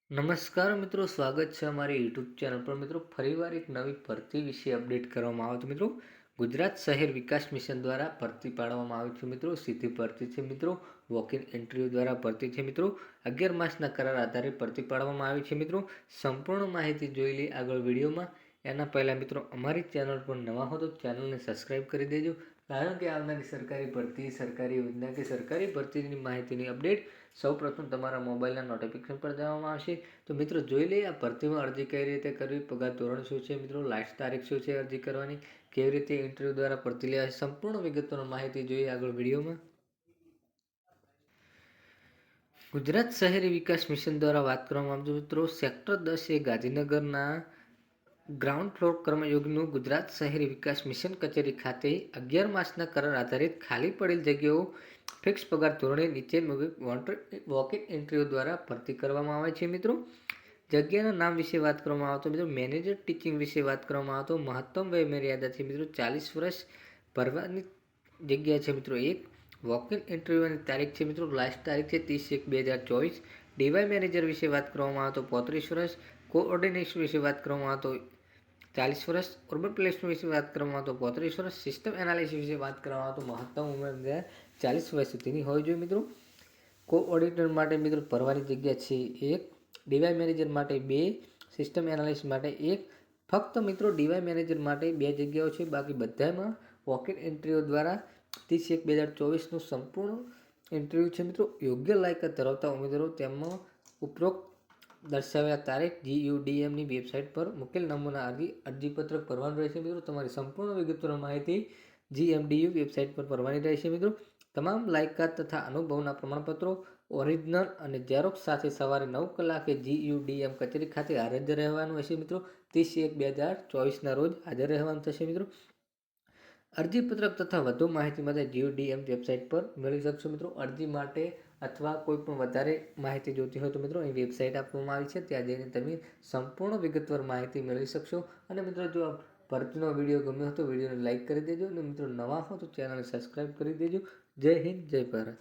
નમસ્કાર મિત્રો, સ્વાગત છે અમારી યુટ્યુબ ચેનલ પર. મિત્રો, ફરીવાર એક નવી ભરતી વિશે અપડેટ કરવામાં આવે છે. મિત્રો, ગુજરાત શહેર વિકાસ મિશન દ્વારા ભરતી પાડવામાં આવી છે. મિત્રો, સીધી ભરતી છે. મિત્રો, વોક ઇન ઇન્ટરવ્યૂ દ્વારા ભરતી છે. મિત્રો, 11 માસના કરાર આધારે ભરતી પાડવામાં આવી છે. મિત્રો, સંપૂર્ણ માહિતી જોઈ લઈ આગળ વિડીયોમાં. એના પહેલાં મિત્રો, અમારી ચેનલ પર નવા હો તો ચેનલને સબસ્ક્રાઈબ કરી દેજો, કારણ કે આવનારી સરકારી ભરતી, સરકારી યોજના કે સરકારી ભરતીની માહિતીની અપડેટ સૌપ્રથમ તમારા મોબાઈલના નોટિફિકેશન પર જવામાં આવશે. તો મિત્રો, જોઈ લઈએ આ ભરતીમાં અરજી કઈ રીતે કરવી, પગાર ધોરણ શું છે, મિત્રો લાસ્ટ તારીખ શું છે અરજી કરવાની, કેવી રીતે ઇન્ટરવ્યૂ દ્વારા ભરતી લેવાય, સંપૂર્ણ વિગતોની માહિતી જોઈએ આગળ વિડીયોમાં. ગુજરાત શહેરી વિકાસ મિશન દ્વારા વાત કરવામાં આવતું. મિત્રો, સેક્ટર 10 એ ગાંધીનગરના ગ્રાઉન્ડ ફ્લોર કર્મયોગીનું ગુજરાત શહેરી વિકાસ મિશન કચેરી ખાતે 11 માસના કરાર આધારિત ખાલી પડેલ જગ્યાઓ ફિક્સ પગાર ધોરણે નીચે મુજબ વોક ઇન ઇન્ટરવ્યૂ દ્વારા ભરતી કરવામાં આવે છે. મિત્રો, જગ્યાના નામ વિશે વાત કરવામાં આવતો. મિત્રો, મેનેજર ટીચિંગ વિશે વાત કરવામાં આવતો. મહત્તમ વય મર્યાદા છે મિત્રો 40 વર્ષ. ભરવાની જગ્યા છે મિત્રો 1. વોક ઇન ઇન્ટરવ્યૂની તારીખ છે મિત્રો, લાસ્ટ તારીખ છે 30/1/2024. ડીવાય મેનેજર વિશે વાત કરવામાં આવતો 35 વર્ષ. કોઓર્ડિનેશન વિશે વાત કરવામાં આવતો 40 વર્ષ. અર્બન પ્લેસમેન્ટ વિશે વાત કરવામાં આવતો 35 વર્ષ. સિસ્ટમ એનાલિસિસ વિશે વાત કરવામાં આવતો મહત્તમ ઉંમર 40 વર્ષ સુધીની હોવી જોઈએ. મિત્રો, કોઓર્ડિનેટર માટે મિત્રો ભરવાની જગ્યા છે 1. ડીવાય મેનેજર માટે 2. સિસ્ટમ એનાલિસ્ટ માટે 1. ફક્ત મિત્રો ડીવાય મેનેજર માટે 2 જગ્યાઓ છે, બાકી બધામાં વોક ઇન ઇન્ટરવ્યૂ દ્વારા 30/1/2024નું સંપૂર્ણ ઇન્ટરવ્યૂ છે. મિત્રો, યોગ્ય લાયકાત ધરાવતા ઉમેદવારો તેમાં ઉપરોક્ત દર્શાવ્યા તારીખ GUDMની વેબસાઇટ પર મૂકેલ નમૂના અરજીપત્રક ભરવાનું રહેશે. મિત્રો, તમારી સંપૂર્ણ વિગતોની માહિતી GMDU વેબસાઇટ પર ભરવાની રહેશે. મિત્રો, તમામ લાયકાત તથા અનુભવના પ્રમાણપત્રો ઓરિજિનલ અને ઝેરોક્ષ સાથે સવારે 9 કલાકે GUDM કચેરી ખાતે હાજર રહેવાનું હશે. મિત્રો, 30/1/2024ના રોજ હાજર રહેવાનું થશે. મિત્રો, અરજીપત્રક તથા વધુ માહિતી માટે GUDM વેબસાઇટ પર મેળવી શકશો. મિત્રો, અરજી માટે અથવા કોઈ પણ વધારે માહિતી જોતી હોય તો મિત્રો અહીં વેબસાઇટ આપવામાં આવી છે, ત્યાં જઈને તમે સંપૂર્ણ વિગતવાર માહિતી મેળવી શકશો. અને મિત્રો, જો આ ભરતીનો વિડીયો ગમ્યો હતો, વિડીયોને લાઇક કરી દેજો અને મિત્રો નવા હો તો ચેનલને સબસ્ક્રાઈબ કરી દેજો. જય હિન્દ, જય ભારત.